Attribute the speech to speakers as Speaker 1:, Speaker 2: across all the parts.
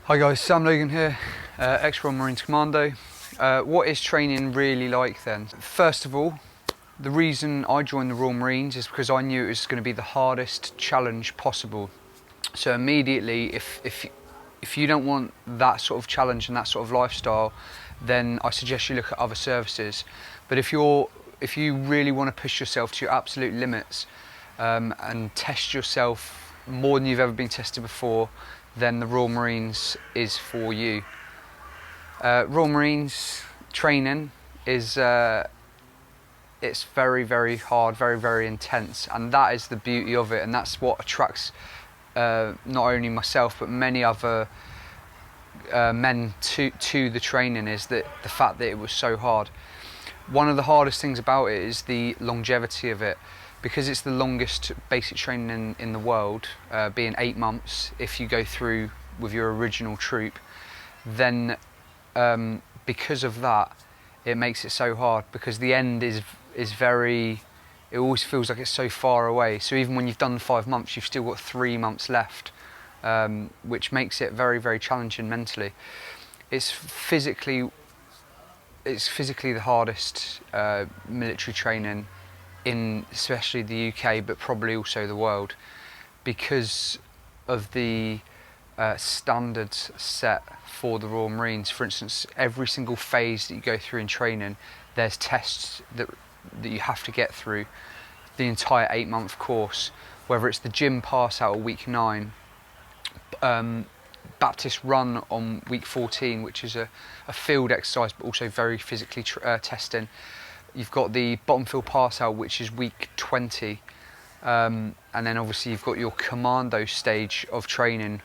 Speaker 1: Hi guys, Sam Logan here, ex-Royal Marines Commando. What is training really like then? First of all, the reason I joined the Royal Marines is because I knew it was going to be the hardest challenge possible. So immediately, if you don't want that sort of challenge and that sort of lifestyle, then I suggest you look at other services. But if you really want to push yourself to your absolute limits and test yourself more than you've ever been tested before, then the Royal Marines is for you. Royal Marines training is it's very, very hard, very, very intense, and that is the beauty of it, and that's what attracts not only myself but many other men to the training, is that the fact that it was so hard. One of the hardest things about it is the longevity of it. Because it's the longest basic training in the world, being 8 months if you go through with your original troop, then because of that, it makes it so hard, because the end is very, it always feels like it's so far away. So even when you've done 5 months, you've still got 3 months left, which makes it very, very challenging mentally. It's physically the hardest military training in especially the UK, but probably also the world, because of the standards set for the Royal Marines. For instance, every single phase that you go through in training, there's tests that you have to get through the entire 8-month course, whether it's the gym pass out of week 9, Baptist run on week 14, which is a field exercise but also very physically testing. You've got the bottom field pass out, which is week 20, and then obviously you've got your Commando stage of training,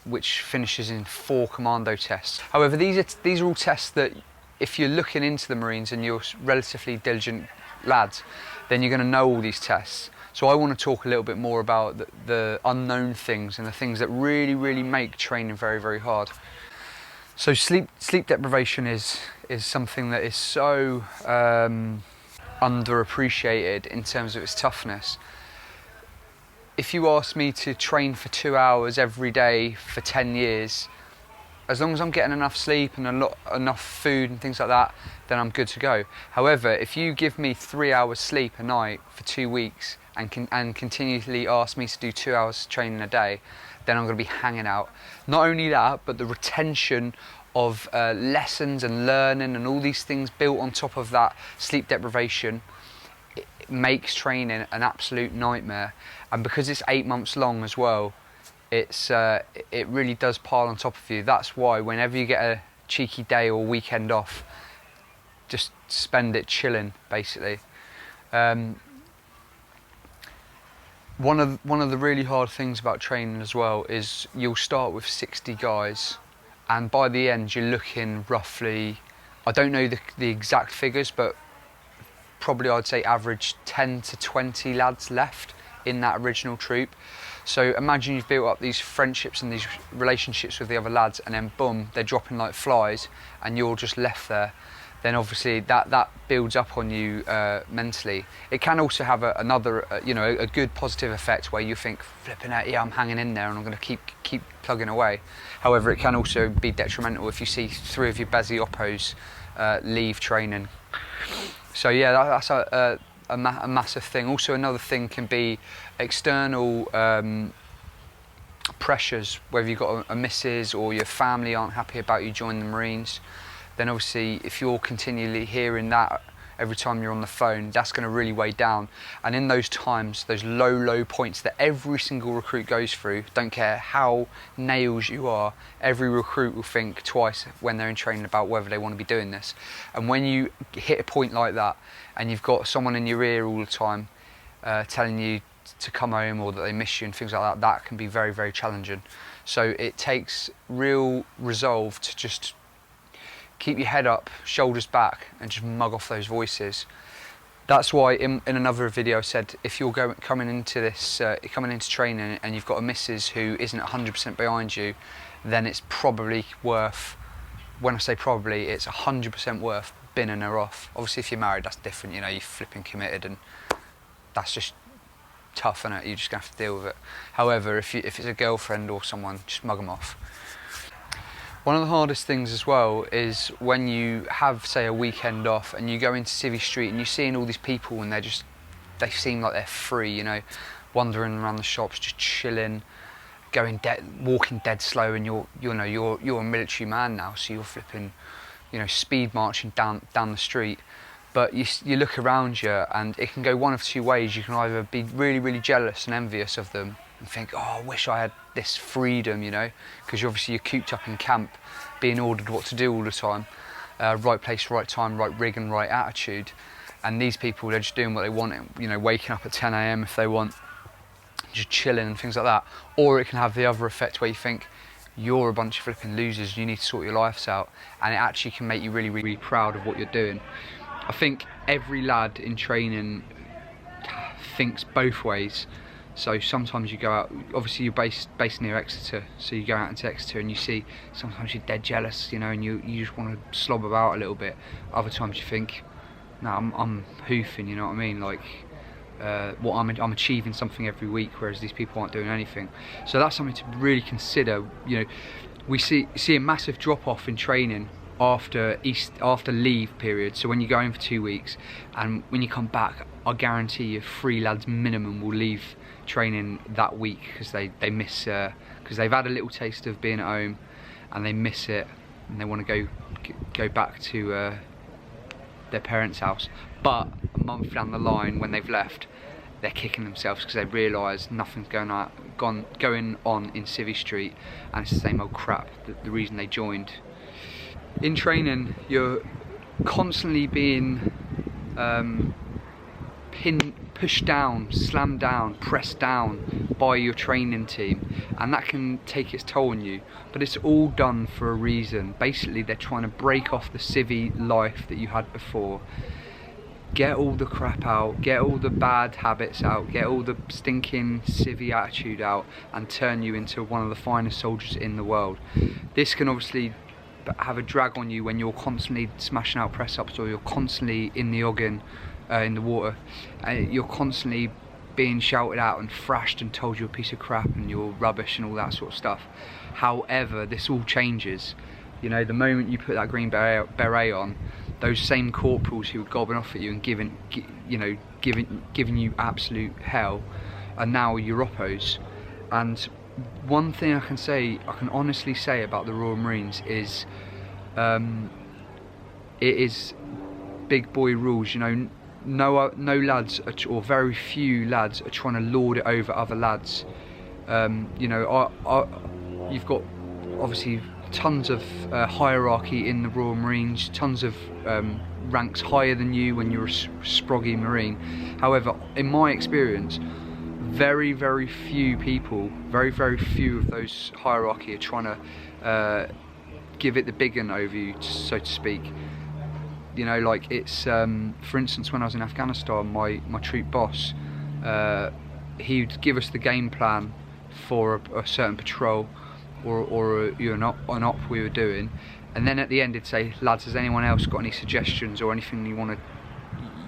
Speaker 1: which finishes in 4 Commando tests. However, these are all tests that, if you're looking into the Marines and you're relatively diligent lads, then you're going to know all these tests. So I want to talk a little bit more about the unknown things and the things that really, really make training very, very hard. So sleep deprivation is something that is so underappreciated in terms of its toughness. If you ask me to train for 2 hours every day for 10 years, as long as I'm getting enough sleep and enough food and things like that, then I'm good to go. However, if you give me 3 hours sleep a night for 2 weeks and continually ask me to do 2 hours training a day, then I'm going to be hanging out. Not only that, but the retention of lessons and learning and all these things built on top of that sleep deprivation, it makes training an absolute nightmare. And because it's 8 months long as well, it really does pile on top of you. That's why whenever you get a cheeky day or weekend off, just spend it chilling, basically. One of the really hard things about training as well is you'll start with 60 guys, and by the end you're looking roughly, I don't know the exact figures, but probably I'd say average 10 to 20 lads left in that original troop. So imagine you've built up these friendships and these relationships with the other lads, and then boom, they're dropping like flies and you're just left there. Then obviously that builds up on you mentally. It can also have another a good positive effect where you think, flipping out, yeah, I'm hanging in there and I'm going to keep plugging away. However, it can also be detrimental if you see 3 of your Bezzy oppos leave training. So yeah, that's a massive thing. Also, another thing can be external pressures, whether you've got a missus or your family aren't happy about you joining the Marines. Then obviously if you're continually hearing that every time you're on the phone, that's going to really weigh down. And in those times, those low points that every single recruit goes through, don't care how nails you are, every recruit will think twice when they're in training about whether they want to be doing this. And when you hit a point like that and you've got someone in your ear all the time telling you to come home or that they miss you and things like that, that can be very, very challenging. So it takes real resolve to just keep your head up, shoulders back, and just mug off those voices. That's why in another video I said, if you're coming into training and you've got a missus who isn't 100% behind you, then it's probably worth, when I say probably, it's 100% worth binning her off. Obviously if you're married, that's different, you know, you're flipping committed and that's just tough, innit? You're just gonna have to deal with it. However, if it's a girlfriend or someone, just mug them off. One of the hardest things as well is when you have, say, a weekend off and you go into Civvy Street and you're seeing all these people and they seem like they're free, you know, wandering around the shops, just chilling, walking dead slow, and you're a military man now, so you're flipping, you know, speed marching down the street. But you look around you and it can go one of two ways. You can either be really, really jealous and envious of them and think, oh, I wish I had this freedom, you know, because you're cooped up in camp, being ordered what to do all the time, right place, right time, right rig and right attitude. And these people, they're just doing what they want, you know, waking up at 10 AM if they want, just chilling and things like that. Or it can have the other effect where you think, you're a bunch of flipping losers, you need to sort your lives out, and it actually can make you really, really proud of what you're doing. I think every lad in training thinks both ways. So sometimes you go out, obviously you're based near Exeter, so you go out into Exeter and you see, sometimes you're dead jealous, you know, and you just want to slob about a little bit. Other times you think, no, I'm hoofing, you know what I mean, like, I'm achieving something every week, whereas these people aren't doing anything. So that's something to really consider. You know, we see a massive drop off in training after leave period. So when you go in for 2 weeks and when you come back, I guarantee you 3 lads minimum will leave training that week because they miss, because they've had a little taste of being at home and they miss it and they want to go back to their parents' house. But a month down the line, when they've left, they're kicking themselves because they realise nothing's going on in Civvy Street, and it's the same old crap. The reason they joined. In training, you're constantly being pushed down, slammed down, pressed down by your training team, and that can take its toll on you, but it's all done for a reason. Basically, they're trying to break off the civvy life that you had before, get all the crap out, get all the bad habits out, get all the stinking civvy attitude out, and turn you into one of the finest soldiers in the world. This can obviously have a drag on you when you're constantly smashing out press-ups, or you're constantly in the oggin, in the water, you're constantly being shouted out and thrashed and told you're a piece of crap and you're rubbish and all that sort of stuff. However, this all changes. You know, the moment you put that green beret on, those same corporals who were gobbing off at you and giving you absolute hell are now your oppos. And one thing I can honestly say about the Royal Marines is, it is big boy rules. You know, no lads or very few lads are trying to lord it over other lads. You know, you've got obviously tons of hierarchy in the Royal Marines, tons of ranks higher than you when you're a sproggy Marine. However, in my experience, very, very few people, very, very few of those hierarchy are trying to give it the big un over you, so to speak. You know, like it's, for instance, when I was in Afghanistan, my troop boss, he'd give us the game plan for a certain patrol or an op we were doing, and then at the end he'd say, lads, has anyone else got any suggestions or anything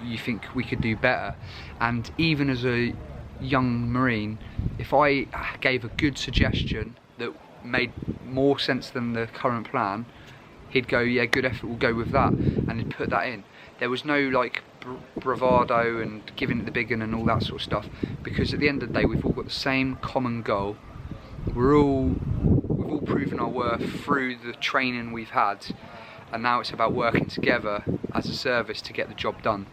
Speaker 1: you think we could do better? And even as a young Marine, if I gave a good suggestion that made more sense than the current plan, he'd go, yeah, good effort, we'll go with that, and he'd put that in. There was no like bravado and giving it the big un and all that sort of stuff, because at the end of the day we've all got the same common goal. We've all proven our worth through the training we've had, and now it's about working together as a service to get the job done.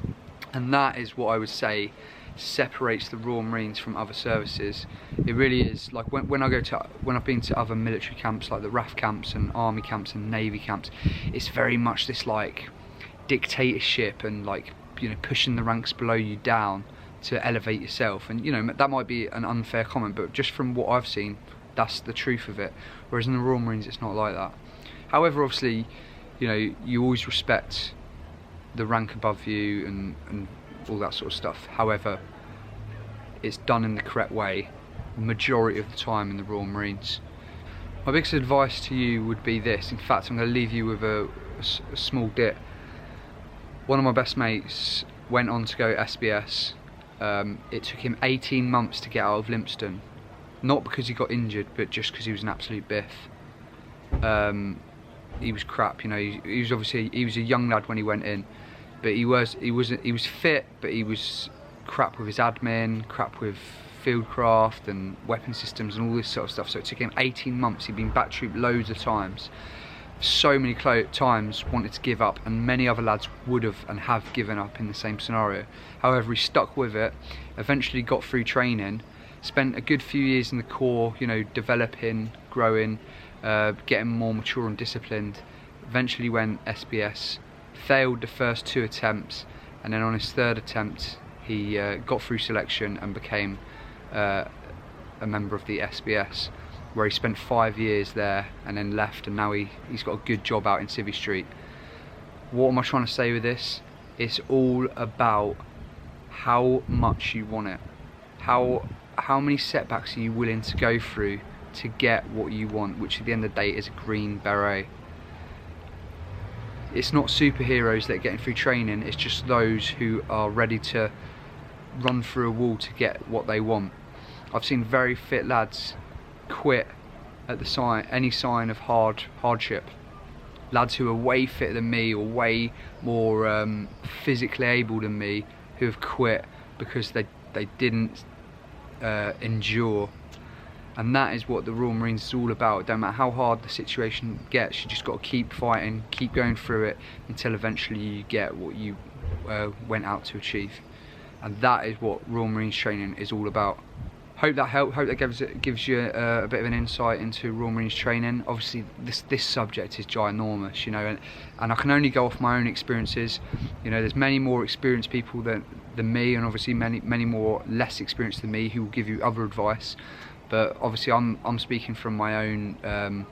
Speaker 1: And that is what I would say separates the Royal Marines from other services. It really is. Like when I've been to other military camps, like the RAF camps and army camps and navy camps, it's very much this like dictatorship and like, you know, pushing the ranks below you down to elevate yourself. And you know, that might be an unfair comment, but just from what I've seen, that's the truth of it. Whereas in the Royal Marines, it's not like that. However, obviously, you know, you always respect the rank above you and all that sort of stuff. However, it's done in the correct way majority of the time in the Royal Marines. My biggest advice to you would be this. In fact, I'm going to leave you with a small dip. One of my best mates went on to go SBS. It took him 18 months to get out of Lympstone, not because he got injured, but just because he was an absolute biff. he was crap. You know, he was obviously, he was a young lad when he went in, but he was fit, but he was crap with his admin, crap with fieldcraft and weapon systems and all this sort of stuff. So it took him 18 months. He'd been back troop loads of times, so many times wanted to give up, and many other lads would have and have given up in the same scenario. However, he stuck with it, eventually got through training, spent a good few years in the Corps, you know, developing, growing, getting more mature and disciplined. Eventually went SBS, failed the first 2 attempts, and then on his 3rd attempt he got through selection and became a member of the SBS, where he spent 5 years there and then left, and now he's got a good job out in Civvy Street. What am I trying to say with this? It's all about how much you want it. How many setbacks are you willing to go through to get what you want, which at the end of the day is a green beret. It's not superheroes that are getting through training, it's just those who are ready to run through a wall to get what they want. I've seen very fit lads quit at the any sign of hardship. Lads who are way fitter than me or way more physically able than me, who have quit because they didn't endure. And that is what the Royal Marines is all about. Don't matter how hard the situation gets, you just got to keep fighting, keep going through it until eventually you get what you went out to achieve. And that is what Royal Marines training is all about. Hope that helped. Hope that gives you a bit of an insight into Royal Marines training. Obviously, this subject is ginormous, you know, and I can only go off my own experiences. You know, there's many more experienced people than me, and obviously many more less experienced than me who will give you other advice. But obviously, I'm speaking from my own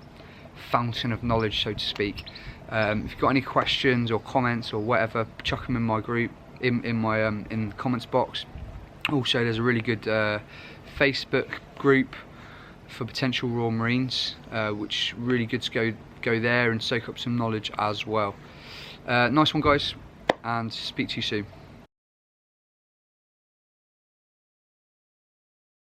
Speaker 1: fountain of knowledge, so to speak. If you've got any questions or comments or whatever, chuck them in my group, in the comments box. Also, there's a really good Facebook group for potential Royal Marines, which really good to go there and soak up some knowledge as well. Nice one, guys, and speak to you soon.